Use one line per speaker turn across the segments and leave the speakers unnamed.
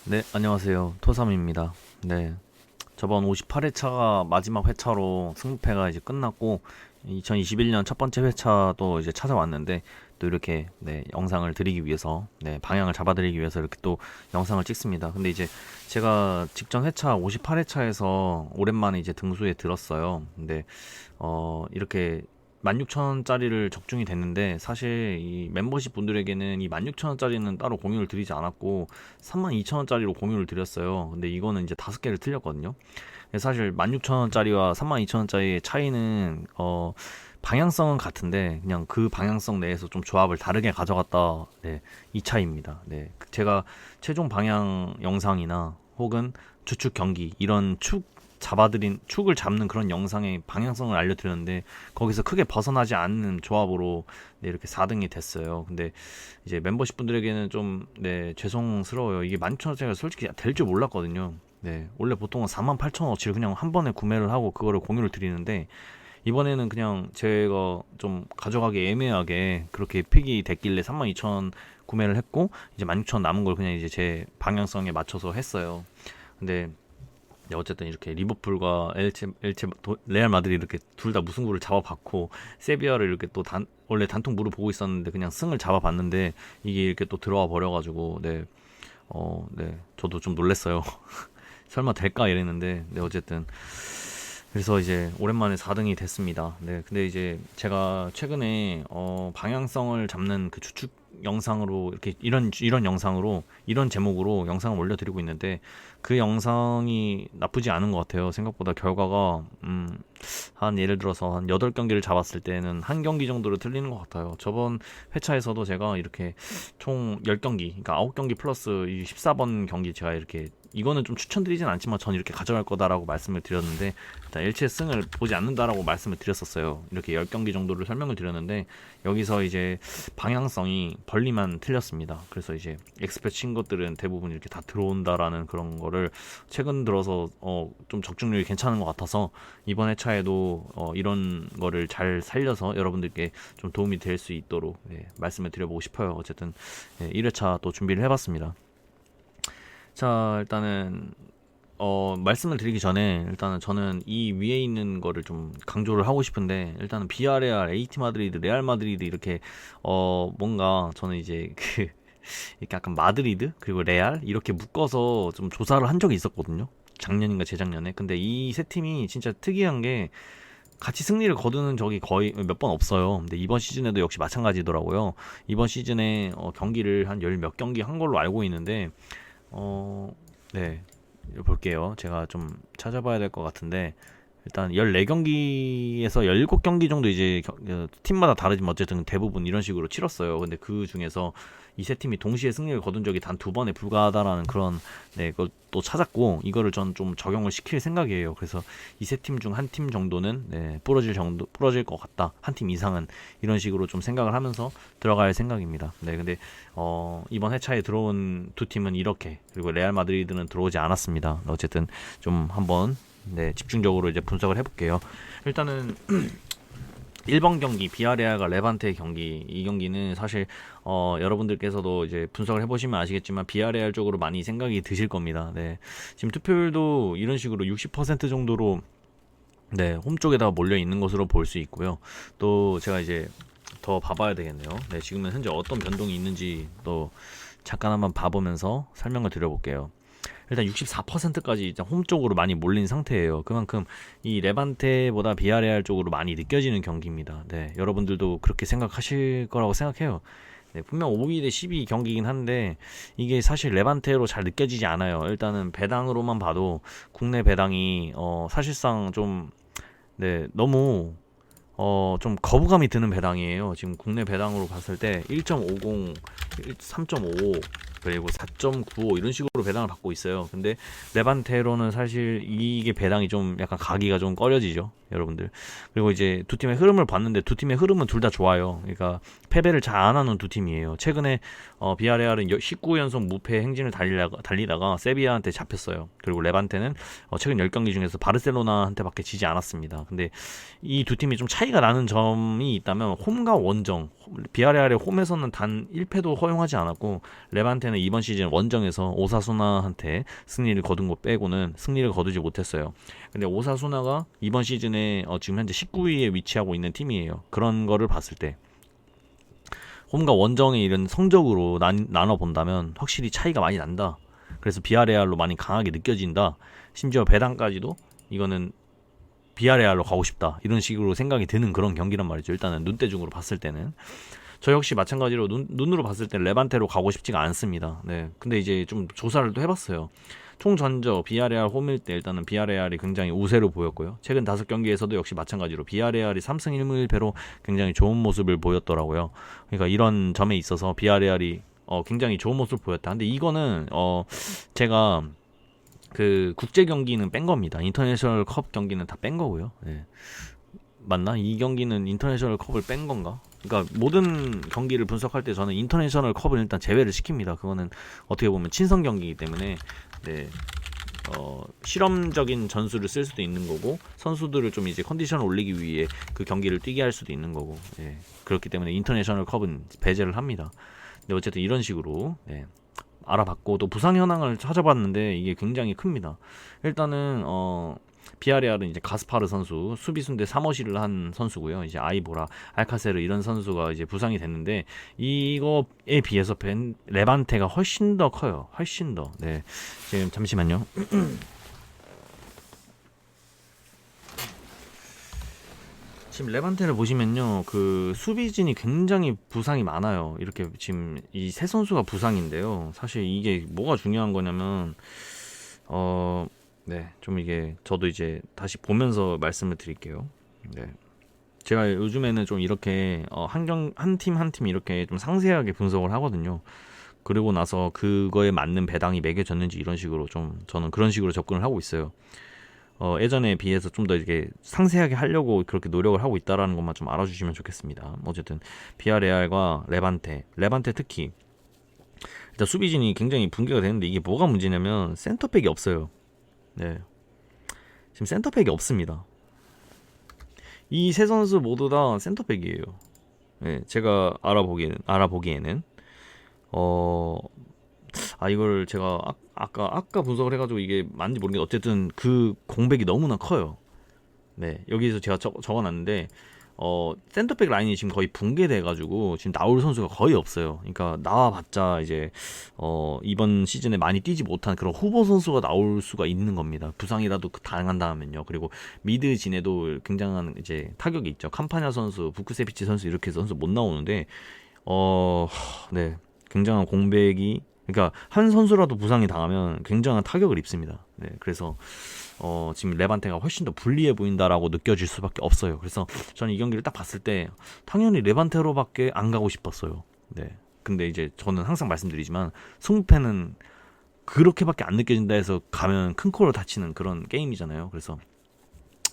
네, 안녕하세요. 토삼입니다. 네, 저번 58회차가 마지막 회차로 승부패가 이제 끝났고, 2021년 첫 번째 회차도 이제 찾아왔는데, 또 이렇게, 네, 영상을 드리기 위해서, 네, 방향을 잡아드리기 위해서 이렇게 또 영상을 찍습니다. 근데 이제 제가 직전 회차 58회차에서 오랜만에 이제 등수에 들었어요. 근데, 이렇게 16,000원짜리를 적중이 됐는데 사실 이 멤버십 분들에게는 이 16,000원짜리는 따로 공유를 드리지 않았고 32,000원짜리로 공유를 드렸어요. 근데 이거는 이제 5개를 틀렸거든요. 사실 16,000원짜리와 32,000원짜리의 차이는 방향성은 같은데 그냥 그 방향성 내에서 좀 조합을 다르게 가져갔다. 네, 이 차이입니다. 네, 제가 최종 방향 영상이나 혹은 주축 경기 이런 축을 잡는 그런 영상의 방향성을 알려드렸는데 거기서 크게 벗어나지 않는 조합으로 네, 이렇게 4등이 됐어요. 근데 이제 멤버십 분들에게는 좀 네, 죄송스러워요. 이게 16,000원짜리가 솔직히 될 줄 몰랐거든요. 네, 원래 보통은 48,000원어치를 그냥 한 번에 구매를 하고 그거를 공유를 드리는데 이번에는 그냥 제가 좀 가져가기 애매하게 그렇게 픽이 됐길래 32,000원 구매를 했고 이제 16,000원 남은 걸 그냥 이제 제 방향성에 맞춰서 했어요. 근데 어쨌든 이렇게 리버풀과 레알 마드리 이렇게 둘 다 무승부를 잡아봤고 세비야를 이렇게 또 원래 단통 무릎 보고 있었는데 그냥 승을 잡아봤는데 이게 이렇게 또 들어와 버려가지고 네, 네, 저도 좀 놀랬어요. 설마 될까 이랬는데 네, 어쨌든 그래서 이제 오랜만에 4등이 됐습니다. 네, 근데 이제 제가 최근에 방향성을 잡는 그 추측 영상으로 이렇게 이런 영상으로 이런 제목으로 영상을 올려드리고 있는데 그 영상이 나쁘지 않은 것 같아요. 생각보다 결과가 한 예를 들어서 한 8경기를 잡았을 때는 한 경기 정도로 틀리는 것 같아요. 저번 회차에서도 제가 이렇게 총 10경기, 그러니까 9경기 플러스 이 14번 경기 제가 이렇게 이거는 좀 추천드리진 않지만 전 이렇게 가져갈 거다라고 말씀을 드렸는데 일단 일체 승을 보지 않는다라고 말씀을 드렸었어요. 이렇게 10경기 정도를 설명을 드렸는데 여기서 이제 방향성이 벌리만 틀렸습니다. 그래서 이제 엑스페 친 것들은 대부분 이렇게 다 들어온다라는 그런 거를 최근 들어서 좀 적중률이 괜찮은 것 같아서 이번 회차에도 이런 거를 잘 살려서 여러분들께 좀 도움이 될 수 있도록 네, 말씀을 드려보고 싶어요. 어쨌든 네, 1회차 또 준비를 해봤습니다. 자, 일단은 말씀을 드리기 전에 일단은 저는 이 위에 있는 거를 좀 강조를 하고 싶은데 일단은 비아레알, AT 마드리드, 레알 마드리드 이렇게 뭔가 저는 이제 그 이렇게 약간 마드리드 그리고 레알 이렇게 묶어서 좀 조사를 한 적이 있었거든요. 작년인가 재작년에. 근데 이 세 팀이 진짜 특이한 게 같이 승리를 거두는 적이 거의 몇 번 없어요. 근데 이번 시즌에도 역시 마찬가지더라고요. 이번 시즌에 경기를 한 열 몇 경기 한 걸로 알고 있는데 네. 볼게요. 제가 좀 찾아봐야 될 것 같은데 일단 14경기에서 17경기 정도 이제 팀마다 다르지만 어쨌든 대부분 이런 식으로 치렀어요. 근데 그 중에서 이 세 팀이 동시에 승리를 거둔 적이 단 2번에 불과하다라는 그런 네, 그것도 찾았고 이거를 전 좀 적용을 시킬 생각이에요. 그래서 이 세 팀 중 한 팀 정도는 네, 부러질 것 같다. 한 팀 이상은 이런 식으로 좀 생각을 하면서 들어갈 생각입니다. 네, 근데 이번 회차에 들어온 두 팀은 이렇게 그리고 레알 마드리드는 들어오지 않았습니다. 어쨌든 좀 한번 네, 집중적으로 이제 분석을 해볼게요. 일단은 1번 경기 비아레알과 레반테 경기 이 경기는 사실 여러분들께서도 이제 분석을 해보시면 아시겠지만 비아레알 쪽으로 많이 생각이 드실 겁니다. 네, 지금 투표율도 이런 식으로 60% 정도로 네, 홈 쪽에다가 몰려 있는 것으로 볼 수 있고요. 또 제가 이제 더 봐봐야 되겠네요. 네, 지금은 현재 어떤 변동이 있는지 또 잠깐 한번 봐보면서 설명을 드려볼게요. 일단 64%까지 일단 홈 쪽으로 많이 몰린 상태예요. 그만큼 이 레반테보다 비아레알 쪽으로 많이 느껴지는 경기입니다. 네, 여러분들도 그렇게 생각하실 거라고 생각해요. 네, 분명 5위 대 12 경기이긴 한데 이게 사실 레반테로 잘 느껴지지 않아요. 일단은 배당으로만 봐도 국내 배당이 사실상 좀 네, 너무 좀 거부감이 드는 배당이에요. 지금 국내 배당으로 봤을 때 1.50, 3.55 그리고 4.95 이런 식으로 배당을 받고 있어요. 근데 레반테로는 사실 이게 배당이 좀 약간 가기가 좀 꺼려지죠. 여러분들. 그리고 이제 두 팀의 흐름을 봤는데 두 팀의 흐름은 둘 다 좋아요. 그러니까 패배를 잘 안 하는 두 팀이에요. 최근에 비아레알은 19연속 무패 행진을 달리다가 세비야한테 잡혔어요. 그리고 레반테는 최근 10경기 중에서 바르셀로나한테밖에 지지 않았습니다. 근데 이 두 팀이 좀 차이가 나는 점이 있다면 홈과 원정. 비아레알의 홈에서는 단 1패도 허용하지 않았고 레반테는 이번 시즌 원정에서 오사수나한테 승리를 거둔 것 빼고는 승리를 거두지 못했어요. 근데 오사수나가 이번 시즌에 지금 현재 19위에 위치하고 있는 팀이에요. 그런 거를 봤을 때 홈과 원정의 이런 성적으로 나눠 본다면 확실히 차이가 많이 난다. 그래서 비아레알로 많이 강하게 느껴진다. 심지어 배당까지도 이거는 비아레알로 가고 싶다. 이런 식으로 생각이 드는 그런 경기란 말이죠. 일단은 눈대중으로 봤을 때는. 저 역시 마찬가지로 눈으로 봤을 때 레반테로 가고 싶지가 않습니다. 네. 근데 이제 좀 조사를 또 해봤어요. 총 전적 비아레알 홈일 때 일단은 비아레알이 굉장히 우세로 보였고요. 최근 5경기에서도 역시 마찬가지로 비아레알이 3승 1무 1패로 굉장히 좋은 모습을 보였더라고요. 그러니까 이런 점에 있어서 비아레알이 굉장히 좋은 모습을 보였다. 근데 이거는 제가 그 국제 경기는 뺀 겁니다. 인터내셔널 컵 경기는 다 뺀 거고요. 네. 맞나? 이 경기는 인터내셔널 컵을 뺀 건가? 그러니까 모든 경기를 분석할 때 저는 인터내셔널 컵을 일단 제외를 시킵니다. 그거는 어떻게 보면 친선 경기이기 때문에 네, 실험적인 전술을 쓸 수도 있는 거고 선수들을 좀 이제 컨디션을 올리기 위해 그 경기를 뛰게 할 수도 있는 거고 네, 그렇기 때문에 인터내셔널 컵은 배제를 합니다. 근데 어쨌든 이런 식으로 네, 알아봤고 또 부상 현황을 찾아봤는데 이게 굉장히 큽니다. 일단은 비아레알은 이제 가스파르 선수 수비수인데 사머시를 한 선수고요. 이제 아이보라, 알카세르 이런 선수가 이제 부상이 됐는데 이거에 비해서 레반테가 훨씬 더 커요. 훨씬 더. 네. 지금 잠시만요. 지금 레반테를 보시면요, 그 수비진이 굉장히 부상이 많아요. 이렇게 지금 이 세 선수가 부상인데요. 사실 이게 뭐가 중요한 거냐면 네, 좀 이게 저도 이제 다시 보면서 말씀을 드릴게요. 네. 제가 요즘에는 좀 이렇게 한 팀 한 팀 이렇게 좀 상세하게 분석을 하거든요. 그리고 나서 그거에 맞는 배당이 매겨졌는지 이런 식으로 좀 저는 그런 식으로 접근을 하고 있어요. 예전에 비해서 좀 더 이렇게 상세하게 하려고 그렇게 노력을 하고 있다라는 것만 좀 알아주시면 좋겠습니다. 어쨌든 비아레알과 레반테 특히 일단 수비진이 굉장히 붕괴가 되는데 이게 뭐가 문제냐면 센터백이 없어요. 네. 지금 센터백이 없습니다. 이 세 선수 모두 다 센터백이에요. 네, 제가 알아보기에는 이걸 제가 아까 분석을 해가지고 이게 맞는지 모르겠는데 어쨌든 그 공백이 너무나 커요. 네, 여기서 제가 적어놨는데 센터백 라인이 지금 거의 붕괴돼가지고 지금 나올 선수가 거의 없어요. 그러니까 나와봤자 이제 이번 시즌에 많이 뛰지 못한 그런 후보 선수가 나올 수가 있는 겁니다. 부상이라도 당한다면요. 그리고 미드 진에도 굉장한 이제 타격이 있죠. 캄파냐 선수, 부크세비치 선수 이렇게 선수 못 나오는데 네, 굉장한 공백이 그러니까 한 선수라도 부상이 당하면 굉장한 타격을 입습니다. 네, 그래서 지금 레반테가 훨씬 더 불리해 보인다라고 느껴질 수밖에 없어요. 그래서 저는 이 경기를 딱 봤을 때 당연히 레반테로밖에 안 가고 싶었어요. 네. 근데 이제 저는 항상 말씀드리지만 승부패는 그렇게밖에 안 느껴진다 해서 가면 큰 코를 다치는 그런 게임이잖아요. 그래서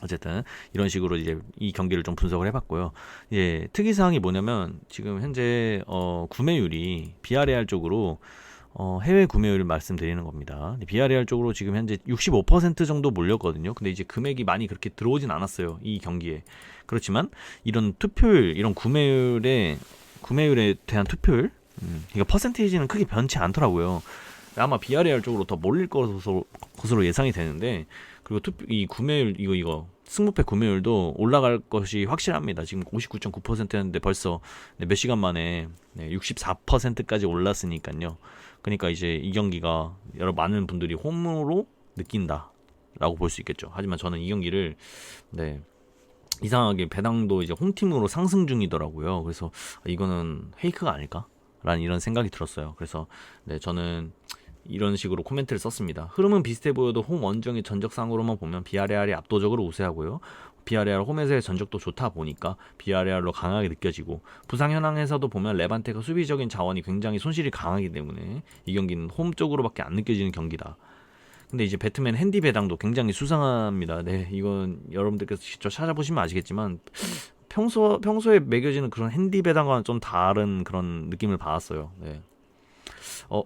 어쨌든 이런 식으로 이제 이 경기를 좀 분석을 해봤고요. 이제 특이사항이 뭐냐면 지금 현재 구매율이 비아레알 쪽으로 해외 구매율을 말씀드리는 겁니다. 비아레알 쪽으로 지금 현재 65% 정도 몰렸거든요. 근데 이제 금액이 많이 그렇게 들어오진 않았어요. 이 경기에. 그렇지만 이런 투표율, 이런 구매율에 대한 투표율, 그러니까 퍼센테이지는 크게 변치 않더라고요. 아마 비아레알 쪽으로 더 몰릴 것으로 예상이 되는데 그리고 이 구매율 이거 승부패 구매율도 올라갈 것이 확실합니다. 지금 59.9%였는데 벌써 몇 시간 만에 64%까지 올랐으니까요. 그러니까 이제 이 경기가 많은 분들이 홈으로 느낀다라고 볼 수 있겠죠. 하지만 저는 이 경기를 이상하게 배당도 이제 홈팀으로 상승 중이더라고요. 그래서 이거는 페이크가 아닐까라는 이런 생각이 들었어요. 그래서 저는 이런 식으로 코멘트를 썼습니다. 흐름은 비슷해 보여도 홈 원정의 전적상으로만 보면 비아레알이 압도적으로 우세하고요. 비아레알 홈에서의 전적도 좋다 보니까 비아레알로 강하게 느껴지고 부상 현황에서도 보면 레반테가 수비적인 자원이 굉장히 손실이 강하기 때문에 이 경기는 홈 쪽으로밖에 안 느껴지는 경기다. 근데 이제 배트맨 핸디 배당도 굉장히 수상합니다. 네, 이건 여러분들께서 직접 찾아보시면 아시겠지만 평소에 매겨지는 그런 핸디 배당과는 좀 다른 그런 느낌을 받았어요. 네. 어,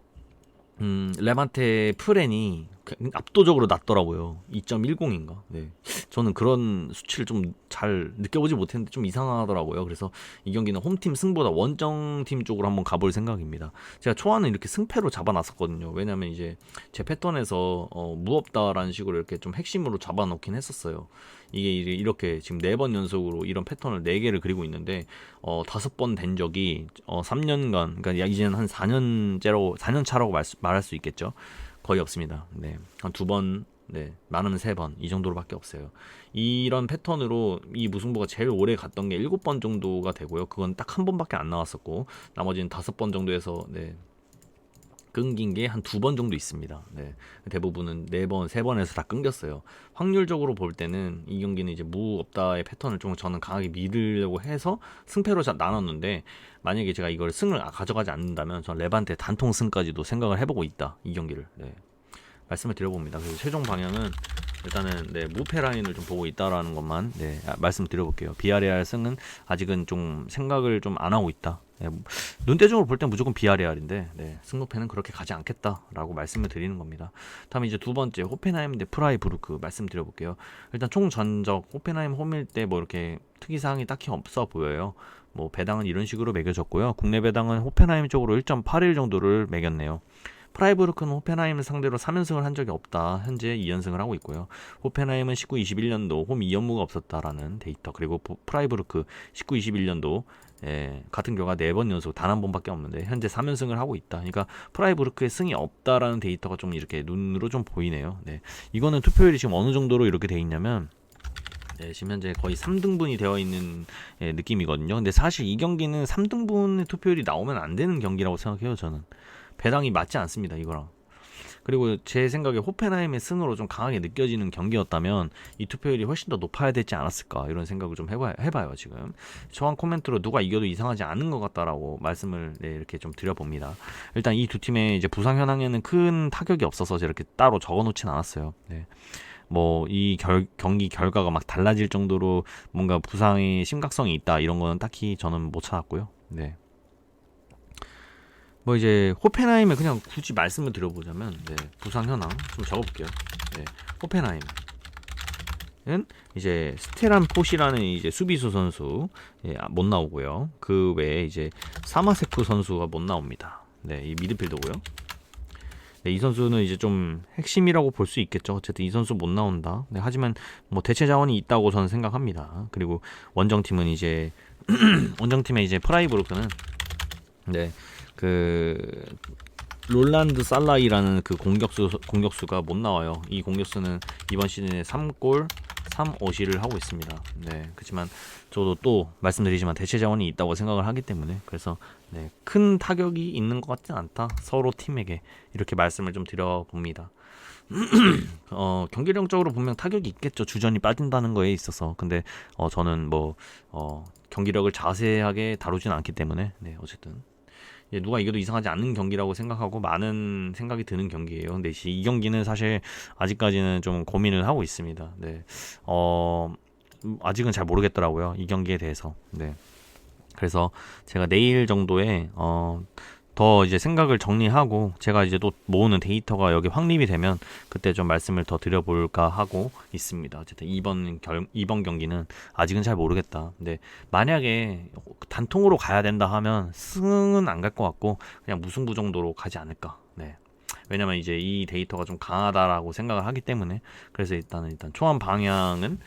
레반테 프렌이 압도적으로 낮더라고요. 2.10인가? 네. 저는 그런 수치를 좀 잘 느껴보지 못했는데 좀 이상하더라고요. 그래서 이 경기는 홈팀 승보다 원정팀 쪽으로 한번 가볼 생각입니다. 제가 초반은 이렇게 승패로 잡아놨었거든요. 왜냐면 이제 제 패턴에서 무없다라는 식으로 이렇게 좀 핵심으로 잡아놓긴 했었어요. 이게 이렇게 지금 4번 연속으로 이런 패턴을 4개를 그리고 있는데 5번 된 적이 3년간, 그러니까 이제는 한 4년 차라고 말할 수 있겠죠. 거의 없습니다. 네. 한 2번, 네. 많으면 3번, 이 정도로밖에 없어요. 이런 패턴으로 이 무승부가 제일 오래 갔던 게 7번 정도가 되고요. 그건 딱 한 번밖에 안 나왔었고, 나머지는 5번 정도에서, 네. 끊긴 게 한 2번 정도 있습니다. 네. 대부분은 4번, 3번에서 다 끊겼어요. 확률적으로 볼 때는 이 경기는 이제 무 없다의 패턴을 좀 저는 강하게 믿으려고 해서 승패로 나눴는데, 만약에 제가 이걸 승을 가져가지 않는다면 전 레반테 단통 승까지도 생각을 해보고 있다. 이 경기를. 네. 말씀을 드려봅니다. 그래서 최종 방향은 일단은 네, 무패 라인을 좀 보고 있다라는 것만 네, 말씀드려볼게요. 비아레알 승은 아직은 좀 생각을 좀 안 하고 있다. 네, 눈대중으로 볼 땐 무조건 비아레알인데 네, 승무패는 그렇게 가지 않겠다라고 말씀을 드리는 겁니다. 다음에 이제 두 번째 호펜하임 대 프라이부르크 말씀드려볼게요. 일단 총 전적 호펜하임 홈일 때 뭐 이렇게 특이사항이 딱히 없어 보여요. 뭐 배당은 이런 식으로 매겨졌고요. 국내 배당은 호펜하임 쪽으로 1.81 정도를 매겼네요. 프라이부르크는 호펜하임을 상대로 3연승을 한 적이 없다. 현재 2연승을 하고 있고요. 호펜하임은 19-21년도 홈 2연무가 없었다라는 데이터. 그리고 프라이부르크 19-21년도 같은 결과 4번 연속 단 한 번밖에 없는데 현재 3연승을 하고 있다. 그러니까 프라이부르크의 승이 없다라는 데이터가 좀 이렇게 눈으로 좀 보이네요. 네. 이거는 투표율이 지금 어느 정도로 이렇게 돼 있냐면 네, 지금 현재 거의 3등분이 되어 있는 느낌이거든요. 근데 사실 이 경기는 3등분의 투표율이 나오면 안 되는 경기라고 생각해요. 저는 배당이 맞지 않습니다. 이거랑. 그리고 제 생각에 호펜하임의 승으로 좀 강하게 느껴지는 경기였다면 이 투표율이 훨씬 더 높아야 되지 않았을까 이런 생각을 좀 해봐요 지금. 저한 코멘트로 누가 이겨도 이상하지 않은 것 같다라고 말씀을 네, 이렇게 좀 드려봅니다. 일단 이 두 팀의 이제 부상 현황에는 큰 타격이 없어서 이렇게 따로 적어놓진 않았어요. 네. 뭐 이 경기 결과가 막 달라질 정도로 뭔가 부상의 심각성이 있다 이런 거는 딱히 저는 못 찾았고요. 네. 뭐 이제 호펜하임에 그냥 굳이 말씀을 드려보자면 네, 부상 현황 좀 적어볼게요. 네, 호펜하임은 이제 스테란 포시라는 이제 수비수 선수 못 나오고요. 그 외에 이제 사마세쿠 선수가 못 나옵니다. 네, 이 미드필더고요. 네, 이 선수는 이제 좀 핵심이라고 볼 수 있겠죠. 어쨌든 이 선수 못 나온다. 네, 하지만 뭐 대체 자원이 있다고 저는 생각합니다. 그리고 원정팀은 이제 원정팀의 이제 프라이부르크는 네. 그 롤란드 살라이라는 그 공격수가 못 나와요. 이 공격수는 이번 시즌에 3골 3어시를 하고 있습니다. 네, 그렇지만 저도 또 말씀드리지만 대체 자원이 있다고 생각을 하기 때문에 그래서 네, 큰 타격이 있는 것 같지 않다. 서로 팀에게 이렇게 말씀을 좀 드려봅니다. 경기력적으로 분명 타격이 있겠죠. 주전이 빠진다는 거에 있어서. 근데 저는 뭐 경기력을 자세하게 다루진 않기 때문에 네, 어쨌든. 누가 이겨도 이상하지 않는 경기라고 생각하고 많은 생각이 드는 경기예요. 근데 이 경기는 사실 아직까지는 좀 고민을 하고 있습니다. 네. 아직은 잘 모르겠더라고요. 이 경기에 대해서. 네. 그래서 제가 내일 정도에 더 이제 생각을 정리하고 제가 이제 또 모으는 데이터가 여기 확립이 되면 그때 좀 말씀을 더 드려볼까 하고 있습니다. 어쨌든 이번 경기는 아직은 잘 모르겠다. 근데 만약에 단통으로 가야 된다 하면 승은 안 갈 것 같고 그냥 무승부 정도로 가지 않을까. 네. 왜냐면 이제 이 데이터가 좀 강하다라고 생각을 하기 때문에 그래서 일단 초반 방향은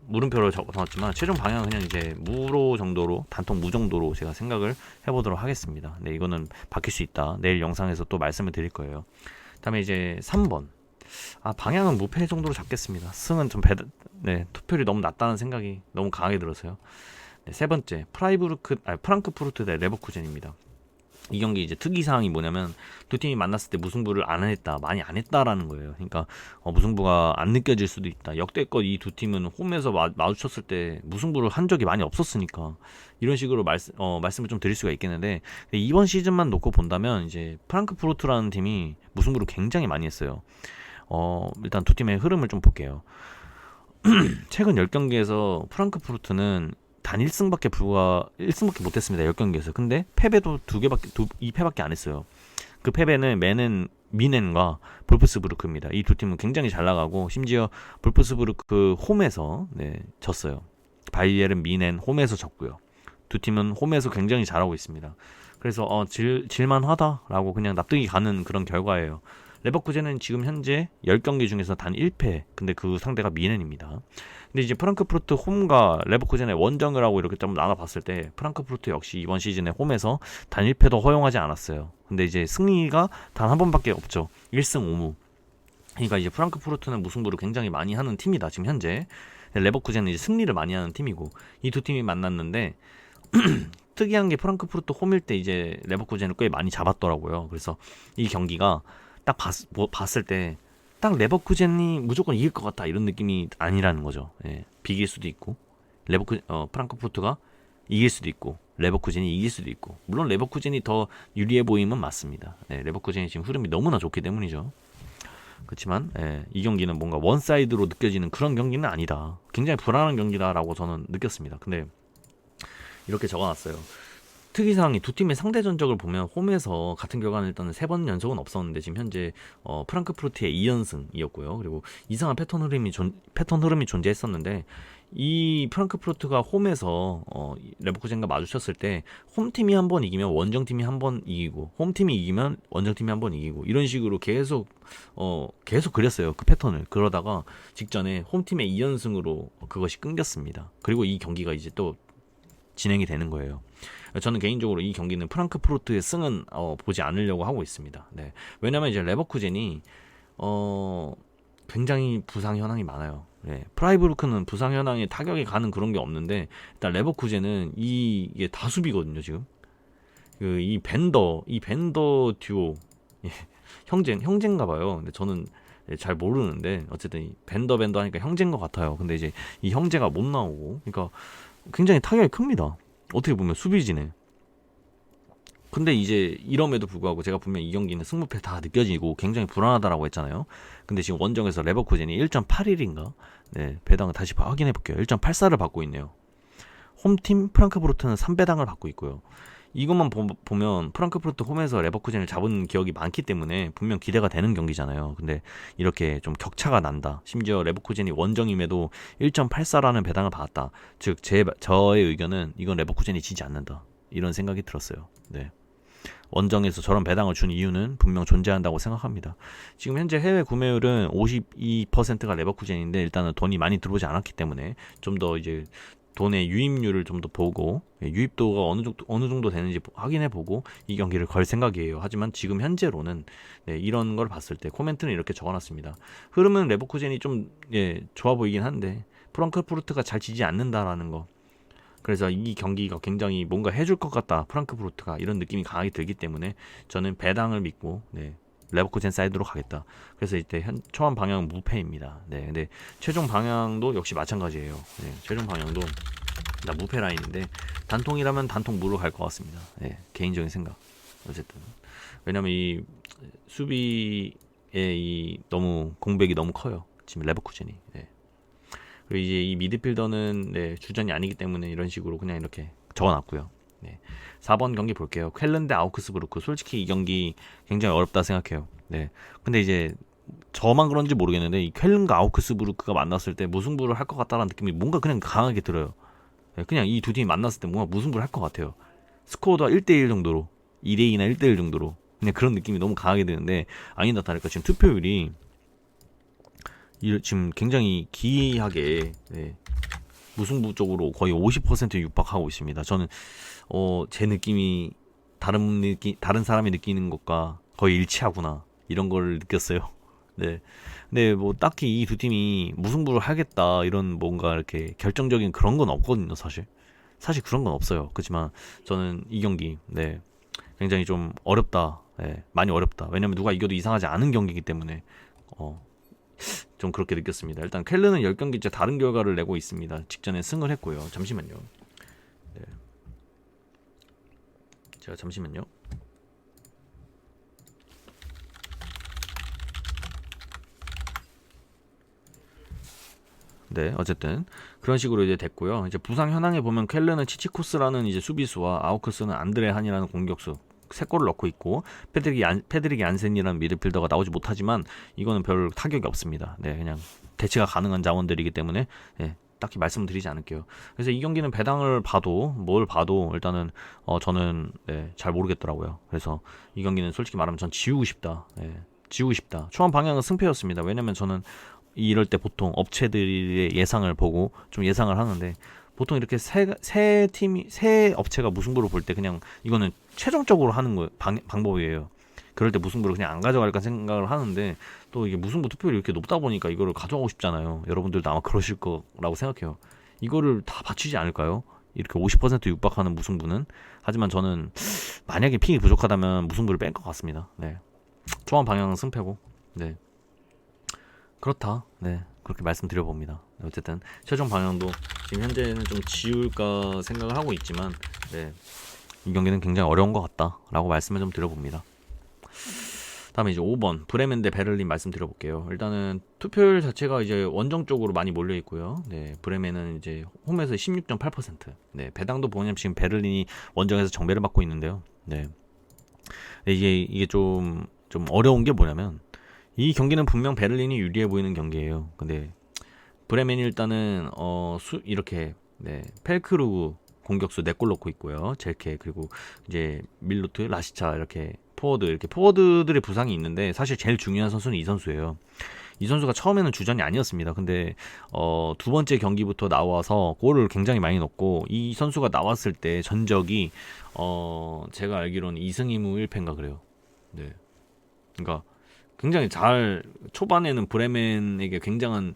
물음표를 적어놨지만 최종 방향은 그냥 이제 무로 정도로 단통 무 정도로 제가 생각을 해보도록 하겠습니다. 네, 이거는 바뀔 수 있다. 내일 영상에서 또 말씀을 드릴 거예요. 그다음에 이제 3번 방향은 무패 정도로 잡겠습니다. 승은 좀 투표율이 너무 낮다는 생각이 너무 강하게 들어서요. 네, 세 번째 프랑크푸르트 대 레버쿠젠입니다. 이 경기 이제 특이사항이 뭐냐면 두 팀이 만났을 때 무승부를 많이 안 했다라는 거예요. 그러니까 무승부가 안 느껴질 수도 있다. 역대껏 이 두 팀은 홈에서 마주쳤을 때 무승부를 한 적이 많이 없었으니까 이런 식으로 말씀을 좀 드릴 수가 있겠는데 이번 시즌만 놓고 본다면 이제 프랑크푸르트라는 팀이 무승부를 굉장히 많이 했어요. 일단 두 팀의 흐름을 좀 볼게요. 최근 10경기에서 프랑크푸르트는 단 1승밖에 못했습니다. 10경기에서. 근데 패배도 2패밖에 안 했어요. 그 패배는 미넨과 볼프스부르크입니다. 이 두 팀은 굉장히 잘 나가고 심지어 볼프스부르크 홈에서 졌어요. 바이에른 미넨 홈에서 졌고요. 두 팀은 홈에서 굉장히 잘하고 있습니다. 그래서 질만하다라고 그냥 납득이 가는 그런 결과예요. 레버쿠젠은 지금 현재 10경기 중에서 단 1패. 근데 그 상대가 미넨입니다. 근데 이제 프랑크푸르트 홈과 레버쿠젠의 원정을 하고 이렇게 좀 나눠봤을 때 프랑크푸르트 역시 이번 시즌에 홈에서 단 1패도 허용하지 않았어요. 근데 이제 승리가 단 한 번밖에 없죠. 1승 5무. 그러니까 이제 프랑크푸르트는 무승부를 굉장히 많이 하는 팀이다. 지금 현재. 레버쿠젠은 이제 승리를 많이 하는 팀이고 이 두 팀이 만났는데 특이한 게 프랑크푸르트 홈일 때 이제 레버쿠젠을 꽤 많이 잡았더라고요. 그래서 이 경기가 딱 봤을 때 딱 레버쿠젠이 무조건 이길 것 같다 이런 느낌이 아니라는 거죠. 예, 비길 수도 있고 프랑크푸르트가 이길 수도 있고 레버쿠젠이 이길 수도 있고 물론 레버쿠젠이 더 유리해 보임은 맞습니다. 레버쿠젠이 지금 흐름이 너무나 좋기 때문이죠. 그렇지만 이 경기는 뭔가 원사이드로 느껴지는 그런 경기는 아니다. 굉장히 불안한 경기다라고 저는 느꼈습니다. 근데 이렇게 적어놨어요. 특이사항이 두 팀의 상대 전적을 보면 홈에서 같은 결과는 일단은 3번 연속은 없었는데 지금 현재 프랑크푸르트의 2연승이었고요. 그리고 이상한 패턴 흐름이 존재했었는데 이 프랑크푸르트가 홈에서 레버쿠젠과 마주쳤을 때 홈팀이 한 번 이기면 원정팀이 한 번 이기고 홈팀이 이기면 원정팀이 한 번 이기고 이런 식으로 계속 그렸어요. 그 패턴을. 그러다가 직전에 홈팀의 2연승으로 그것이 끊겼습니다. 그리고 이 경기가 이제 또 진행이 되는 거예요. 저는 개인적으로 이 경기는 프랑크푸르트의 승은 보지 않으려고 하고 있습니다. 네. 왜냐면 이제 레버쿠젠이 굉장히 부상 현황이 많아요. 네. 프라이부르크는 부상 현황에 타격이 가는 그런 게 없는데 일단 레버쿠젠은 이게 다수비거든요, 지금. 이 벤더 듀오 형제인가 봐요. 근데 저는 잘 모르는데 어쨌든 이 벤더 하니까 형제인 것 같아요. 근데 이제 이 형제가 못 나오고 그러니까 굉장히 타격이 큽니다. 어떻게 보면 수비지네. 근데 이제 이럼에도 불구하고 제가 분명 이 경기는 승부패 다 느껴지고 굉장히 불안하다라고 했잖아요. 근데 지금 원정에서 레버쿠젠이 1.81인가? 네, 배당을 다시 확인해 볼게요. 1.84를 받고 있네요. 홈팀 프랑크푸르트는 3배당을 받고 있고요. 이것만 보면 프랑크푸르트 홈에서 레버쿠젠을 잡은 기억이 많기 때문에 분명 기대가 되는 경기잖아요. 근데 이렇게 좀 격차가 난다. 심지어 레버쿠젠이 원정임에도 1.84라는 배당을 받았다. 즉 저의 의견은 이건 레버쿠젠이 지지 않는다. 이런 생각이 들었어요. 네. 원정에서 저런 배당을 준 이유는 분명 존재한다고 생각합니다. 지금 현재 해외 구매율은 52%가 레버쿠젠인데 일단은 돈이 많이 들어오지 않았기 때문에 좀 더 이제 돈의 유입률을 좀 더 보고 유입도가 어느 정도 되는지 확인해 보고 이 경기를 걸 생각이에요. 하지만 지금 현재로는 이런 걸 봤을 때 코멘트는 이렇게 적어놨습니다. 흐름은 레버쿠젠이 좀 좋아 보이긴 한데 프랑크푸르트가 잘 지지 않는다라는 거. 그래서 이 경기가 굉장히 뭔가 해줄 것 같다. 프랑크푸르트가 이런 느낌이 강하게 들기 때문에 저는 배당을 믿고 레버쿠젠 사이드로 가겠다. 그래서 이때 초반 방향은 무패입니다. 근데 최종 방향도 역시 마찬가지예요. 최종 방향도 나 무패 라인인데 단통이라면 단통 무로 갈 것 같습니다. 개인적인 생각. 어쨌든 왜냐면 이 수비의 이 너무 공백이 너무 커요. 지금 레버쿠젠이. 그리고 이제 이 미드필더는 주전이 아니기 때문에 이런 식으로 그냥 이렇게 적어놨고요. 4번 경기 볼게요. 쾰른 대 아우크스부르크. 솔직히 이 경기 굉장히 어렵다 생각해요. 근데 이제 저만 그런지 모르겠는데 이 쾰른과 아우크스부르크가 만났을 때 무승부를 할 것 같다는 느낌이 뭔가 그냥 강하게 들어요. 그냥 이 두 팀이 만났을 때 뭔가 무승부를 할 것 같아요. 스코어도 1대1 정도로 2대2나 1대1 정도로 그냥 그런 느낌이 너무 강하게 드는데 아니다 다를까 지금 투표율이 지금 굉장히 기이하게 무승부 쪽으로 거의 50% 육박하고 있습니다. 저는 제 느낌이 다른 사람이 느끼는 것과 거의 일치하구나 이런 걸 느꼈어요. 근데 뭐 딱히 이 두 팀이 무승부를 하겠다 이런 뭔가 이렇게 결정적인 그런 건 없거든요. 사실 그런 건 없어요. 그렇지만 저는 이 경기 굉장히 좀 어렵다. 많이 어렵다. 왜냐면 누가 이겨도 이상하지 않은 경기이기 때문에 좀 그렇게 느꼈습니다. 일단 쾰른은 10경기째 다른 결과를 내고 있습니다. 직전에 승을 했고요. 잠시만요. 제가 잠시만요. 네, 어쨌든 그런 식으로 이제 됐고요. 이제 부상 현황에 보면 켈르는 치치코스라는 이제 수비수와 아우크스는 안드레 한이라는 공격수 세 골을 넣고 있고 페드릭 얀센이라는 미드필더가 나오지 못하지만 이거는 별 타격이 없습니다. 네, 그냥 대체가 가능한 자원들이기 때문에 네, 딱히 말씀드리지 않을게요. 그래서 이 경기는 배당을 봐도 뭘 봐도 일단은 저는 네, 잘 모르겠더라고요. 그래서 이 경기는 솔직히 말하면 전 지우고 싶다. 네, 지우고 싶다. 초반 방향은 승패였습니다. 왜냐면 저는 이럴 때 보통 업체들의 예상을 보고 좀 예상을 하는데 보통 이렇게 세 업체가 무승부를 볼 때 그냥 이거는 최종적으로 하는 거 방법이에요. 그럴 때 무승부를 그냥 안 가져갈까 생각을 하는데 또 이게 무승부 투표율이 이렇게 높다 보니까 이거를 가져가고 싶잖아요. 여러분들도 아마 그러실 거라고 생각해요. 이거를 다 받치지 않을까요? 이렇게 50% 육박하는 무승부는. 하지만 저는 만약에 픽이 부족하다면 무승부를 뺀 것 같습니다. 네. 초반 방향은 승패고. 네. 그렇다. 네. 그렇게 말씀드려봅니다. 어쨌든 최종 방향도 지금 현재는 좀 지울까 생각을 하고 있지만 네. 이 경기는 굉장히 어려운 것 같다라고 말씀을 좀 드려봅니다. 다음에 이제 5번 브레멘 대 베를린 말씀드려볼게요. 일단은 투표율 자체가 이제 원정 쪽으로 많이 몰려 있고요. 네, 브레멘은 이제 홈에서 16.8%. 네, 배당도 보면 지금 베를린이 원정에서 정배를 받고 있는데요. 네, 이게 좀 어려운 게 뭐냐면 이 경기는 분명 베를린이 유리해 보이는 경기예요. 근데 브레멘이 일단은 이렇게 네, 펠크루그 공격수 4골 넣고 있고요. 젤케 그리고 이제 밀로트, 라시차 이렇게 포워드들의 부상이 있는데 사실 제일 중요한 선수는 이 선수예요. 이 선수가 처음에는 주전이 아니었습니다. 근데 두 번째 경기부터 나와서 골을 굉장히 많이 넣고 이 선수가 나왔을 때 전적이 제가 알기로는 2승 2무 1패인가 그래요. 네. 그러니까 굉장히 잘 초반에는 브레멘에게 굉장한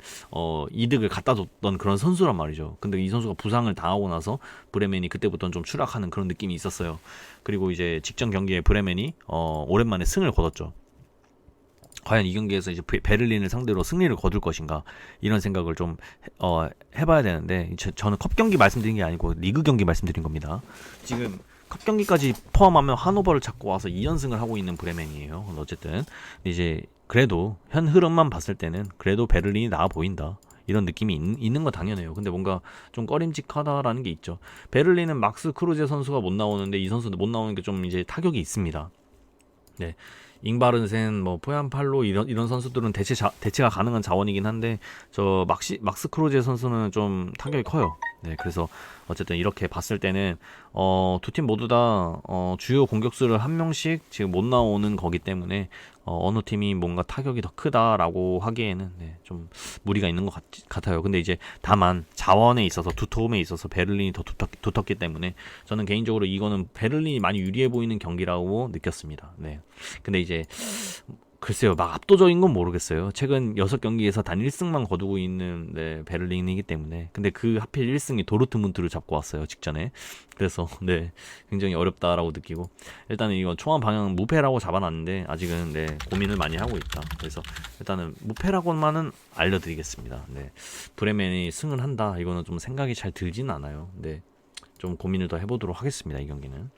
이득을 갖다 줬던 그런 선수란 말이죠. 근데 이 선수가 부상을 당하고 나서 브레멘이 그때부터는 좀 추락하는 그런 느낌이 있었어요. 그리고 이제 직전 경기에 브레멘이 오랜만에 승을 거뒀죠. 과연 이 경기에서 이제 베를린을 상대로 승리를 거둘 것인가 이런 생각을 좀 해봐야 되는데 저는 컵 경기 말씀드린 게 아니고 리그 경기 말씀드린 겁니다. 지금 컵 경기까지 포함하면 하노버를 잡고 와서 2연승을 하고 있는 브레멘이에요. 어쨌든 이제 그래도 현 흐름만 봤을 때는 그래도 베를린이 나아 보인다. 이런 느낌이 있는 건 당연해요. 근데 뭔가 좀 꺼림직하다라는 게 있죠. 베를린은 막스 크루제 선수가 못 나오는데 이 선수도 못 나오는 게 좀 이제 타격이 있습니다. 네. 잉바른센, 포얀팔로 이런 선수들은 대체가 가능한 자원이긴 한데 저 막스 크로제 선수는 좀 타격이 커요. 네, 그래서 어쨌든 이렇게 봤을 때는 두 팀 모두 다 주요 공격수를 한 명씩 지금 못 나오는 거기 때문에 어느 팀이 뭔가 타격이 더 크다라고 하기에는 네, 좀 무리가 있는 것 같아요. 근데 이제 다만 자원에 있어서 두터움에 있어서 베를린이 더 두텁기 때문에 저는 개인적으로 이거는 베를린이 많이 유리해 보이는 경기라고 느꼈습니다. 네. 근데 이제 글쎄요, 막 압도적인 건 모르겠어요. 최근 6경기에서 단 1승만 거두고 있는 네, 베를린이기 때문에. 근데 그 하필 1승이 도르트문트를 잡고 왔어요, 직전에. 그래서 네, 굉장히 어렵다라고 느끼고. 일단은 이건 초반 방향은 무패라고 잡아놨는데 아직은 네, 고민을 많이 하고 있다. 그래서 일단은 무패라고만은 알려드리겠습니다. 네, 브레멘이 승을 한다. 이거는 좀 생각이 잘 들지는 않아요. 네, 좀 고민을 더 해보도록 하겠습니다. 이 경기는.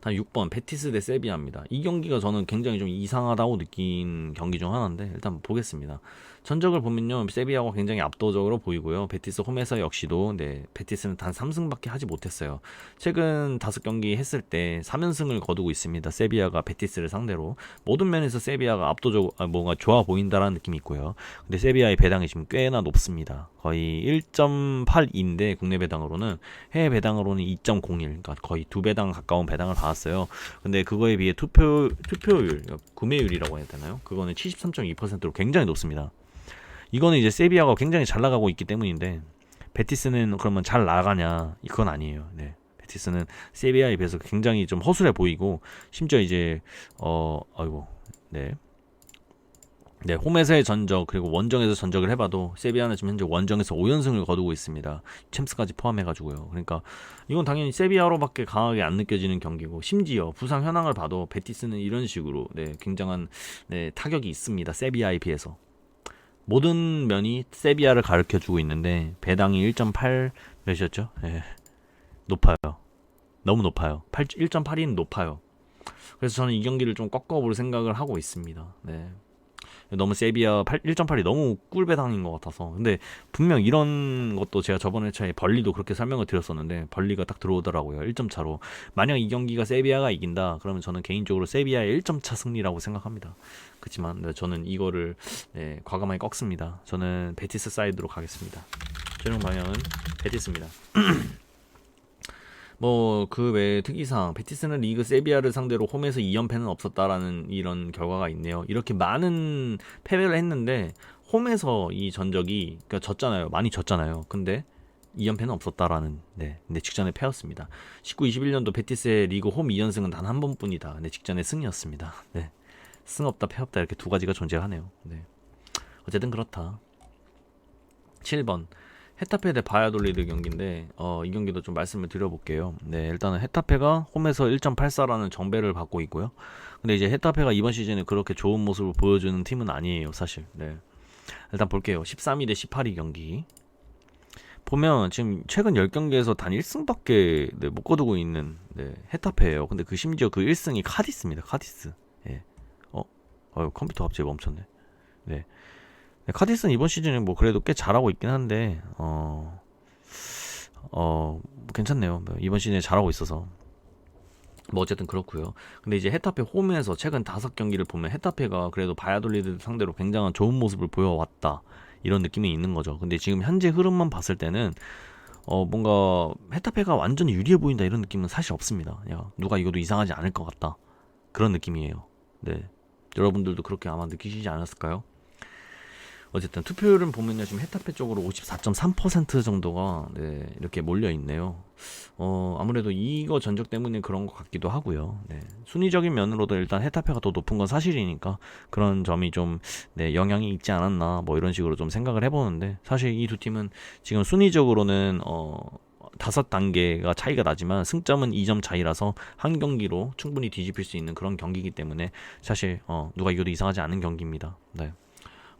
다음 6번 베티스 대 세비야입니다. 이 경기가 저는 굉장히 좀 이상하다고 느낀 경기 중 하나인데 일단 보겠습니다. 전적을 보면요 세비야가 굉장히 압도적으로 보이고요. 베티스 홈에서 역시도 네 베티스는 단 3승밖에 하지 못했어요. 최근 5경기 했을 때 3연승을 거두고 있습니다. 세비야가 베티스를 상대로 모든 면에서 세비야가 뭔가 좋아 보인다라는 느낌이 있고요. 근데 세비야의 배당이 지금 꽤나 높습니다. 거의 1.82인데 국내 배당으로는 해외 배당으로는 2.01 그러니까 거의 2배당 가까운 배당을 받았어요. 근데 그거에 비해 투표율 구매율이라고 해야 되나요? 그거는 73.2%로 굉장히 높습니다. 이거는 이제 세비야가 굉장히 잘 나가고 있기 때문인데 베티스는 그러면 잘 나가냐? 이건 아니에요. 네. 베티스는 세비야에 비해서 굉장히 좀 허술해 보이고 심지어 이제 네, 홈에서의 전적 그리고 원정에서 전적을 해봐도 세비야는 지금 현재 원정에서 5연승을 거두고 있습니다. 챔스까지 포함해가지고요. 그러니까 이건 당연히 세비야로밖에 강하게 안 느껴지는 경기고 심지어 부상 현황을 봐도 베티스는 이런 식으로 네, 굉장한 네, 타격이 있습니다. 세비야에 비해서. 모든 면이 세비야를 가르쳐주고 있는데 배당이 1.8 몇이었죠? 네, 높아요. 너무 높아요. 1.82는 높아요. 그래서 저는 이 경기를 좀 꺾어볼 생각을 하고 있습니다. 네. 너무 세비야 1.8이 너무 꿀배당인 것 같아서. 근데 분명 이런 것도 제가 저번 회차에 벌리도 그렇게 설명을 드렸었는데 벌리가 딱 들어오더라고요. 1점 차로. 만약 이 경기가 세비야가 이긴다 그러면 저는 개인적으로 세비야의 1점 차 승리라고 생각합니다. 그렇지만 네, 저는 이거를 네, 과감하게 꺾습니다. 저는 베티스 사이드로 가겠습니다. 최종 방향은 베티스입니다. 뭐 그 외에 특이사항, 베티스는 리그 세비야를 상대로 홈에서 2연패는 없었다라는 이런 결과가 있네요. 이렇게 많은 패배를 했는데 홈에서 이 전적이 그러니까 졌잖아요. 많이 졌잖아요. 근데 2연패는 없었다라는 네, 근데 직전에 패였습니다. 19-21년도 베티스의 리그 홈 2연승은 단 한 번뿐이다. 근데 직전에 승이었습니다. 네. 승 없다 패 없다 이렇게 두 가지가 존재하네요. 네. 어쨌든 그렇다. 7번 헤타페 대 바야돌리드 경기인데 이 경기도 좀 말씀을 드려볼게요. 네, 일단은 헤타페가 홈에서 1.84라는 정배를 받고 있고요. 근데 이제 헤타페가 이번 시즌에 그렇게 좋은 모습을 보여주는 팀은 아니에요, 사실. 네, 일단 볼게요. 13위 대 18위 경기 보면 지금 최근 10경기에서 단 1승밖에 네, 못 거두고 있는 네, 헤타페예요. 근데 그 심지어 그 1승이 카디스입니다. 카디스. 예. 컴퓨터 갑자기 멈췄네. 네. 네, 카디스는 이번 시즌에 뭐 그래도 꽤 잘하고 있긴 한데 괜찮네요. 이번 시즌에 잘하고 있어서 뭐 어쨌든 그렇고요. 근데 이제 헤타페 홈에서 최근 5경기를 보면 헤타페가 그래도 바야돌리드 상대로 굉장한 좋은 모습을 보여왔다 이런 느낌이 있는 거죠. 근데 지금 현재 흐름만 봤을 때는 뭔가 헤타페가 완전히 유리해 보인다 이런 느낌은 사실 없습니다. 야, 누가 이거도 이상하지 않을 것 같다 그런 느낌이에요. 네, 여러분들도 그렇게 아마 느끼시지 않았을까요? 어쨌든 투표율은 보면요 지금 헤타페 쪽으로 54.3% 정도가 네, 이렇게 몰려 있네요. 아무래도 이거 전적 때문에 그런 것 같기도 하고요. 네, 순위적인 면으로도 일단 헤타페가 더 높은 건 사실이니까 그런 점이 좀 네, 영향이 있지 않았나 뭐 이런 식으로 좀 생각을 해보는데 사실 이 두 팀은 지금 순위적으로는 5단계가 차이가 나지만 승점은 2점 차이라서 한 경기로 충분히 뒤집힐 수 있는 그런 경기이기 때문에 사실 누가 이겨도 이상하지 않은 경기입니다. 네.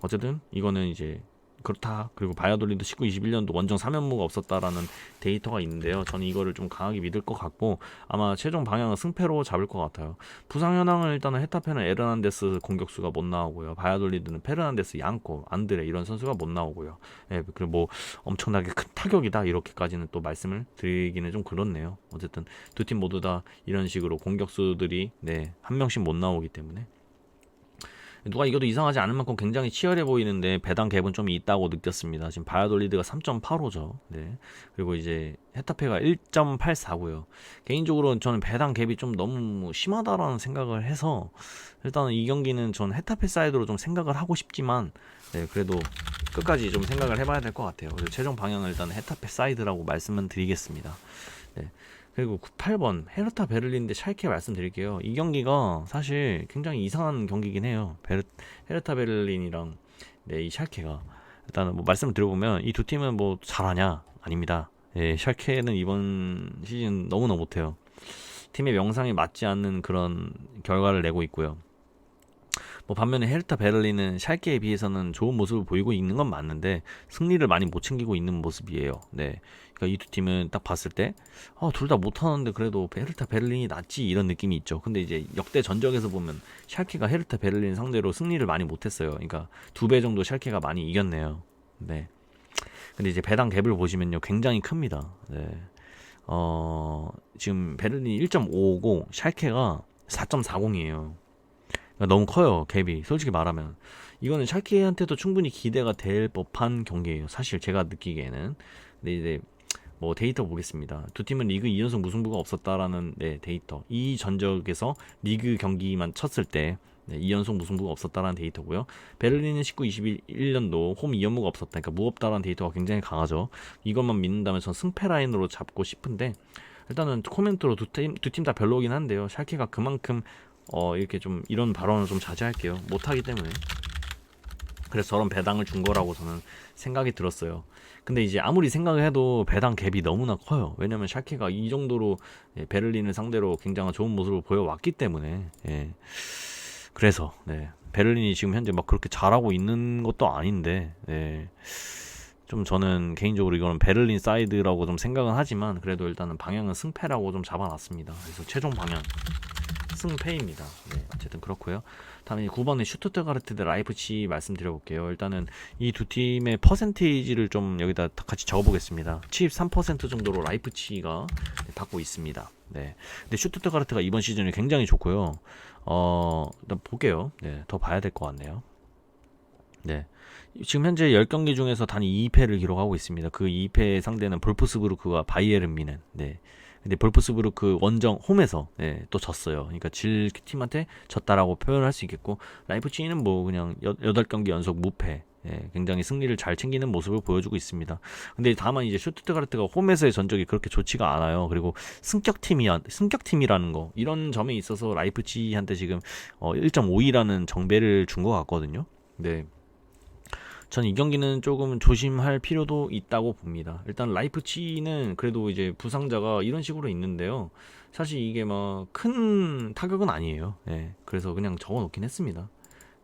어쨌든 이거는 이제 그렇다. 그리고 바야돌리드 19-21년도 원정 3연무가 없었다라는 데이터가 있는데요. 저는 이거를 좀 강하게 믿을 것 같고 아마 최종 방향은 승패로 잡을 것 같아요. 부상 현황은 일단은 헤타페는 에르난데스 공격수가 못 나오고요. 바야돌리드는 페르난데스, 양코, 안드레 이런 선수가 못 나오고요. 예, 그리고 뭐 엄청나게 큰 타격이다 이렇게까지는 또 말씀을 드리기는 좀 그렇네요. 어쨌든 두 팀 모두 다 이런 식으로 공격수들이 네, 한 명씩 못 나오기 때문에 누가 이겨도 이상하지 않을 만큼 굉장히 치열해 보이는데 배당 갭은 좀 있다고 느꼈습니다. 지금 바야돌리드가 3.85죠. 네. 그리고 이제 헤타페가 1.84고요. 개인적으로 저는 배당 갭이 좀 너무 심하다라는 생각을 해서 일단은 이 경기는 전 헤타페 사이드로 좀 생각을 하고 싶지만 네, 그래도 끝까지 좀 생각을 해봐야 될 것 같아요. 그래서 최종 방향은 일단 헤타페 사이드라고 말씀은 드리겠습니다. 네. 그리고 8번 헤르타 베를린 대 샬케 말씀드릴게요. 이 경기가 사실 굉장히 이상한 경기긴 해요. 헤르타 베를린이랑 네, 이 샬케가 일단은 뭐 말씀을 드려보면 이 두 팀은 뭐 잘하냐? 아닙니다. 예, 샬케는 이번 시즌 너무나 못해요. 팀의 명상에 맞지 않는 그런 결과를 내고 있고요. 뭐 반면에 헤르타 베를린은 샬케에 비해서는 좋은 모습을 보이고 있는 건 맞는데 승리를 많이 못 챙기고 있는 모습이에요. 네, 그러니까 이 두 팀은 딱 봤을 때 둘 다 못하는데 그래도 헤르타 베를린이 낫지 이런 느낌이 있죠. 근데 이제 역대 전적에서 보면 샬케가 헤르타 베를린 상대로 승리를 많이 못했어요. 그러니까 2배 정도 샬케가 많이 이겼네요. 네. 근데 이제 배당 갭을 보시면요 굉장히 큽니다. 네. 지금 베를린이 1.55고 샬케가 4.40이에요. 그러니까 너무 커요 갭이. 솔직히 말하면 이거는 샬케한테도 충분히 기대가 될 법한 경기예요 사실 제가 느끼기에는. 근데 이제 뭐 데이터 보겠습니다. 두 팀은 리그 2연승 무승부가 없었다라는 네, 데이터. 이 전적에서 리그 경기만 쳤을 때 네, 2연승 무승부가 없었다라는 데이터고요. 베를린은 19-21년도 홈 2연무가 없었다. 그러니까 무없다라는 데이터가 굉장히 강하죠. 이것만 믿는다면 전 승패 라인으로 잡고 싶은데 일단은 코멘트로 두 팀 다 별로긴 한데요. 샬케가 그만큼 이렇게 좀 이런 발언을 좀 자제할게요. 못하기 때문에. 그래서 저런 배당을 준 거라고 저는 생각이 들었어요. 근데 이제 아무리 생각을 해도 배당 갭이 너무나 커요. 왜냐면 샬케가 이 정도로 베를린을 상대로 굉장히 좋은 모습을 보여왔기 때문에 그래서 네, 베를린이 지금 현재 막 그렇게 잘하고 있는 것도 아닌데 좀 저는 개인적으로 이거는 베를린 사이드라고 좀 생각은 하지만 그래도 일단은 방향은 승패라고 좀 잡아놨습니다. 그래서 최종 방향 승패입니다. 네, 어쨌든 그렇고요. 다음에 9번에 슈투트가르트 대 라이프치히 말씀드려볼게요. 일단은 이 두 팀의 퍼센테이지를 좀 여기다 같이 적어보겠습니다. 73% 정도로 라이프치히가 받고 있습니다. 네, 근데 슈투트가르트가 이번 시즌이 굉장히 좋고요. 일단 볼게요. 네, 더 봐야 될 것 같네요. 네. 지금 현재 10경기 중에서 단 2패를 기록하고 있습니다. 그 2패의 상대는 볼프스부르크와 바이에른 뮌헨. 네. 근데 볼프스부르크 원정 홈에서 또 졌어요. 그러니까 질 팀한테 졌다라고 표현을 할 수 있겠고, 라이프치히는 뭐 그냥 8경기 연속 무패. 굉장히 승리를 잘 챙기는 모습을 보여주고 있습니다. 근데 다만 이제 슈투트가르트가 홈에서의 전적이 그렇게 좋지가 않아요. 그리고 승격팀이라는 거, 이런 점에 있어서 라이프치히한테 지금 1.5위라는 정배를 준 것 같거든요. 네. 전 이 경기는 조금 조심할 필요도 있다고 봅니다. 일단 라이프치히는 그래도 이제 부상자가 이런 식으로 있는데요. 사실 이게 막 큰 타격은 아니에요. 그래서 그냥 적어 놓긴 했습니다.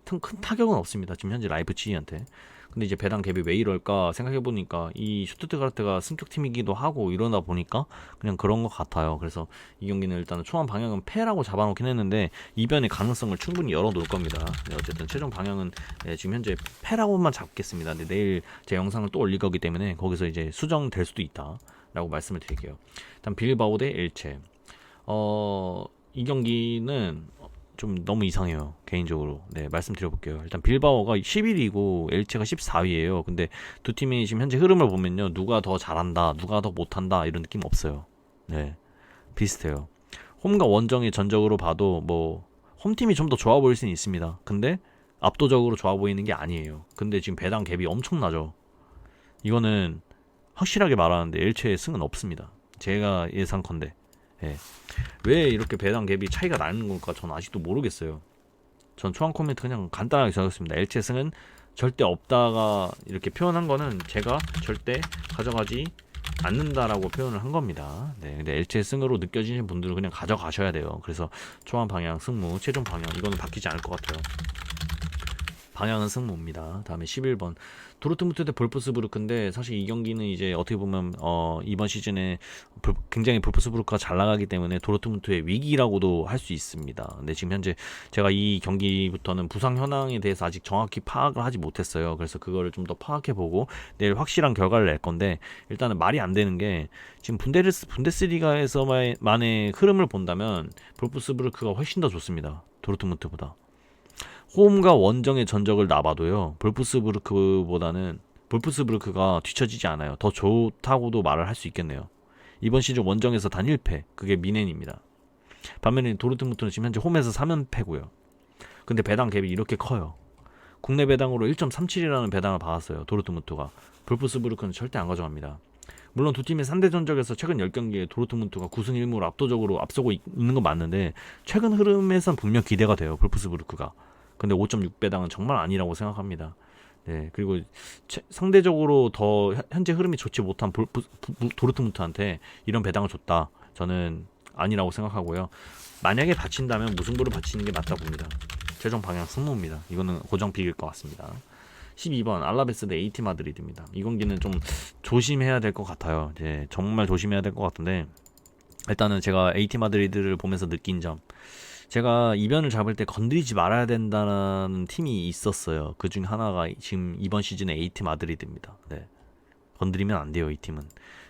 큰 타격은 없습니다. 지금 현재 라이프치히한테. 근데 이제 배당 갭이 왜 이럴까 생각해보니까 이 슈투트가르트가 승격팀이기도 하고 이러다 보니까 그냥 그런 것 같아요. 그래서 이 경기는 일단은 초반 방향은 패라고 잡아놓긴 했는데 이변의 가능성을 충분히 열어놓을 겁니다. 어쨌든 최종 방향은 지금 현재 패라고만 잡겠습니다. 근데 내일 제 영상을 또 올릴 거기 때문에 거기서 이제 수정될 수도 있다라고 말씀을 드릴게요. 일단 빌바오 대 엘체. 이 경기는 좀 너무 이상해요. 개인적으로. 네, 말씀드려볼게요. 일단 빌바오가 11위고 엘체가 14위예요. 근데 두 팀이 지금 현재 흐름을 보면요, 누가 더 잘한다, 누가 더 못한다 이런 느낌 없어요. 네, 비슷해요. 홈과 원정의 전적으로 봐도 뭐 홈팀이 좀 더 좋아 보일 수는 있습니다. 근데 압도적으로 좋아 보이는 게 아니에요. 근데 지금 배당 갭이 엄청나죠. 이거는 확실하게 말하는데 엘체의 승은 없습니다. 제가 예상컨대. 왜 이렇게 배당 갭이 차이가 나는 걸까 저는 아직도 모르겠어요. 전 초안 코멘트 그냥 간단하게 적었습니다. 엘체 승은 절대 없다가 이렇게 표현한 거는 제가 절대 가져가지 않는다라고 표현을 한 겁니다. 네, 근데 엘체 승으로 느껴지는 분들은 그냥 가져가셔야 돼요. 그래서 초안 방향, 승무, 최종 방향 이거는 바뀌지 않을 것 같아요. 방향은 승무입니다. 다음에 11번 도르트문트 대 볼프스부르크인데, 사실 이 경기는 이제 어떻게 보면 이번 시즌에 굉장히 볼프스부르크가 잘 나가기 때문에 도르트문트의 위기라고도 할 수 있습니다. 근데 지금 현재 제가 이 경기부터는 부상 현황에 대해서 아직 정확히 파악을 하지 못했어요. 그래서 그거를 좀 더 파악해보고 내일 확실한 결과를 낼 건데, 일단은 말이 안 되는 게 지금 분데스리가에서만의 흐름을 본다면 볼프스부르크가 훨씬 더 좋습니다. 도르트문트보다. 홈과 원정의 전적을 놔봐도요, 볼프스부르크가 뒤처지지 않아요. 더 좋다고도 말을 할 수 있겠네요. 이번 시즌 원정에서 단 1패, 그게 미넨입니다. 반면에 도르트문트는 지금 현재 홈에서 3연패고요. 근데 배당 갭이 이렇게 커요. 국내 배당으로 1.37이라는 배당을 받았어요, 도르트문트가. 볼프스부르크는 절대 안 가져갑니다. 물론 두 팀의 3대 전적에서 최근 10경기에 도르트문트가 9승 1무로 압도적으로 앞서고 있는 건 맞는데, 최근 흐름에선 분명 기대가 돼요, 볼프스부르크가. 근데 5.6배당은 정말 아니라고 생각합니다. 네, 그리고 상대적으로 더 현재 흐름이 좋지 못한 도르트문트한테 이런 배당을 줬다, 저는 아니라고 생각하고요. 만약에 바친다면 무승부를 바치는 게 맞다 봅니다. 최종 방향 승무입니다. 이거는 고정픽일 것 같습니다. 12번 알라베스 대 AT 마드리드입니다. 이 경기는 좀 조심해야 될 것 같아요. 이제 정말 조심해야 될 것 같은데, 일단은 제가 AT 마드리드를 보면서 느낀 점, 제가 이변을 잡을 때 건드리지 말아야 된다는 팀이 있었어요. 그 중 하나가 지금 이번 시즌의 AT 마드리드입니다. 네. 건드리면 안 돼요, 이 팀은.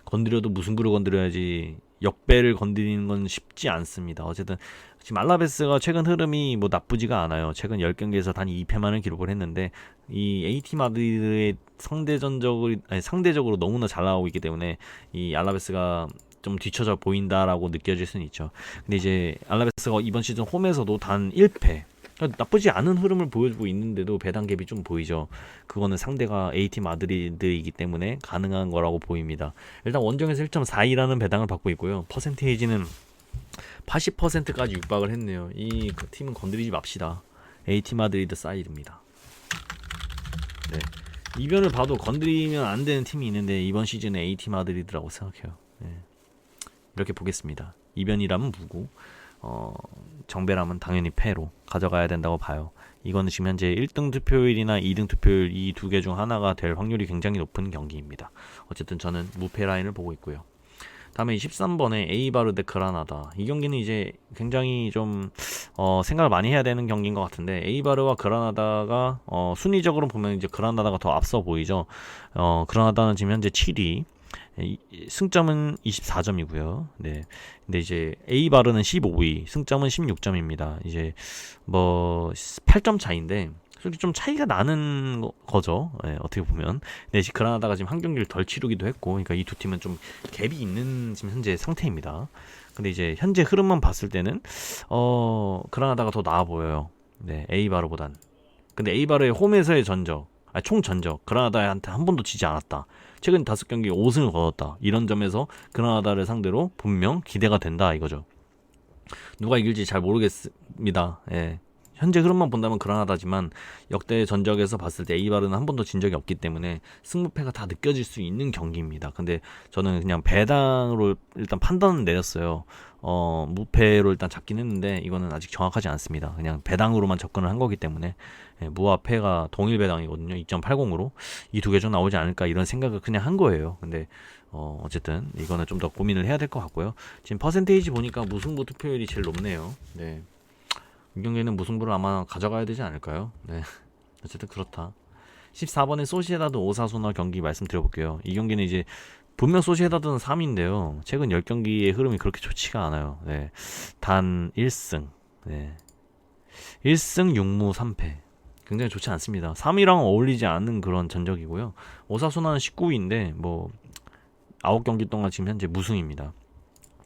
건드려도 무승부를 건드려야지, 역배를 건드리는 건 쉽지 않습니다. 어쨌든 지금 알라베스가 최근 흐름이 뭐 나쁘지가 않아요. 최근 10경기에서 단 2패만을 기록을 했는데, 이 AT 마드리드의 상대적으로 너무나 잘 나오고 있기 때문에 이 알라베스가 좀 뒤쳐져 보인다라고 느껴질 수는 있죠. 근데 이제 알라베스가 이번 시즌 홈에서도 단 1패, 그러니까 나쁘지 않은 흐름을 보여주고 있는데도 배당 갭이 좀 보이죠. 그거는 상대가 AT 마드리드이기 때문에 가능한 거라고 보입니다. 일단 원정에서 1.42라는 배당을 받고 있고요. 퍼센테이지는 80%까지 육박을 했네요. 이 팀은 건드리지 맙시다. AT 마드리드 사이드입니다. 네. 이변을 봐도 건드리면 안 되는 팀이 있는데 이번 시즌에 AT 마드리드라고 생각해요. 네. 이렇게 보겠습니다. 이변이라면 무고, 정배라면 당연히 패로 가져가야 된다고 봐요. 이거는 지금 현재 1등 투표율이나 2등 투표율 이 두 개 중 하나가 될 확률이 굉장히 높은 경기입니다. 어쨌든 저는 무패 라인을 보고 있고요. 다음에 13번에 에이바르 대 그라나다. 이 경기는 이제 굉장히 좀 생각을 많이 해야 되는 경기인 것 같은데, 에이바르와 그라나다가 순위적으로 보면 이제 그라나다가 더 앞서 보이죠. 그라나다는 지금 현재 7위. 승점은 24점이고요. 네. 근데 이제 에이바르는 15위, 승점은 16점입니다. 이제 뭐 8점 차인데 솔직히 좀 차이가 나는 거죠. 네, 어떻게 보면. 근데 그라나다가 지금 한 경기를 덜 치르기도 했고, 그러니까 이 두 팀은 좀 갭이 있는 지금 현재 상태입니다. 근데 이제 현재 흐름만 봤을 때는 그라나다가 더 나아 보여요. 네, 에이바르보단. 근데 에이바르의 홈에서의 전적, 총 전적, 그라나다한테 한 번도 지지 않았다. 최근 5경기 5승을 거뒀다. 이런 점에서 그라나다를 상대로 분명 기대가 된다 이거죠. 누가 이길지 잘 모르겠습니다. 예. 현재 흐름만 본다면 그라나다지만 역대 전적에서 봤을 때 에이바르는 한 번도 진 적이 없기 때문에 승부패가 다 느껴질 수 있는 경기입니다. 근데 저는 그냥 배당으로 일단 판단은 내렸어요. 무패로 일단 잡긴 했는데 이거는 아직 정확하지 않습니다. 그냥 배당으로만 접근을 한 거기 때문에 무와 패가 동일 배당이거든요. 2.80으로 이 두 개 중 나오지 않을까 이런 생각을 그냥 한 거예요. 근데 어쨌든 이거는 좀 더 고민을 해야 될 것 같고요. 지금 퍼센테이지 보니까 무승부 투표율이 제일 높네요. 네. 이 경기는 무승부를 아마 가져가야 되지 않을까요? 네. 어쨌든 그렇다. 14번에 소시에다드 오사수나 경기 말씀드려볼게요. 이 경기는 이제 분명 소시에다드는 3위인데요. 최근 10경기의 흐름이 그렇게 좋지가 않아요. 네. 단 1승. 네. 1승 6무 3패. 굉장히 좋지 않습니다. 3위랑 어울리지 않는 그런 전적이고요. 오사수나는 19위인데 뭐 9경기 동안 지금 현재 무승입니다.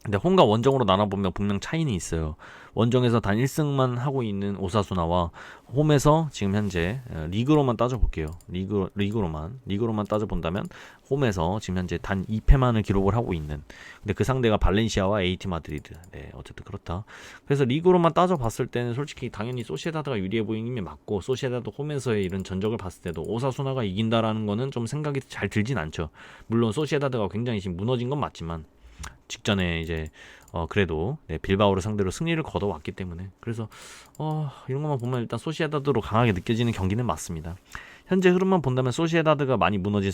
근데 홈과 원정으로 나눠보면 분명 차이는 있어요. 원정에서 단 1승만 하고 있는 오사수나와 홈에서 지금 현재 리그로만 따져볼게요. 리그로만 따져본다면 홈에서 지금 현재 단 2패만을 기록을 하고 있는, 근데 그 상대가 발렌시아와 AT 마드리드. 네, 어쨌든 그렇다. 그래서 리그로만 따져봤을 때는 솔직히 당연히 소시에다드가 유리해 보이는 게 맞고, 소시에다드 홈에서의 이런 전적을 봤을 때도 오사수나가 이긴다라는 거는 좀 생각이 잘 들진 않죠. 물론 소시에다드가 굉장히 지금 무너진 건 맞지만 직전에 이제 그래도 빌바오를 상대로 승리를 거둬왔기 때문에, 그래서 이런 것만 보면 일단 소시에다드로 강하게 느껴지는 경기는 맞습니다. 현재 흐름만 본다면 소시에다드가 많이 무너진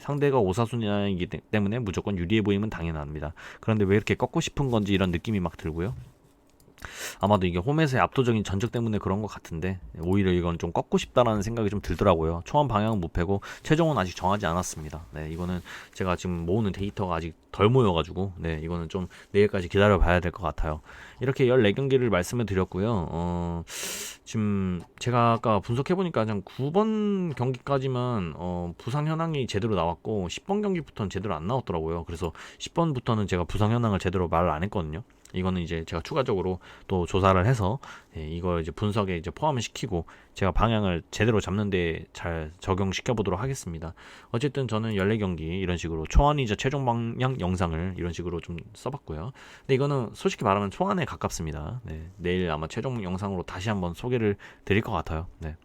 상대가 오사수나이기 때문에 무조건 유리해 보이면 당연합니다. 그런데 왜 이렇게 꺾고 싶은 건지 이런 느낌이 막 들고요. 아마도 이게 홈에서의 압도적인 전적 때문에 그런 것 같은데, 오히려 이건 좀 꺾고 싶다라는 생각이 좀 들더라고요. 초반 방향은 무패고 최종은 아직 정하지 않았습니다. 네, 이거는 제가 지금 모으는 데이터가 아직 덜 모여가지고 이거는 좀 내일까지 기다려 봐야 될 것 같아요. 이렇게 14경기를 말씀을 드렸고요. 지금 제가 아까 분석해보니까 한 9번 경기까지만 부상 현황이 제대로 나왔고 10번 경기부터는 제대로 안 나왔더라고요. 그래서 10번부터는 제가 부상 현황을 제대로 말을 안 했거든요. 이거는 이제 제가 추가적으로 또 조사를 해서 이걸 이제 분석에 이제 포함을 시키고 제가 방향을 제대로 잡는데 잘 적용시켜 보도록 하겠습니다. 어쨌든 저는 14경기 이런 식으로 초안이자 최종 방향 영상을 이런 식으로 좀 써봤고요. 근데 이거는 솔직히 말하면 초안에 가깝습니다. 네, 내일 아마 최종 영상으로 다시 한번 소개를 드릴 것 같아요. 네.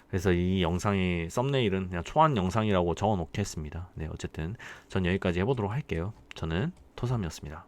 그래서 이 영상의 썸네일은 그냥 초안 영상이라고 적어 놓겠습니다. 네, 어쨌든 전 여기까지 해보도록 할게요. 저는 토삼이었습니다.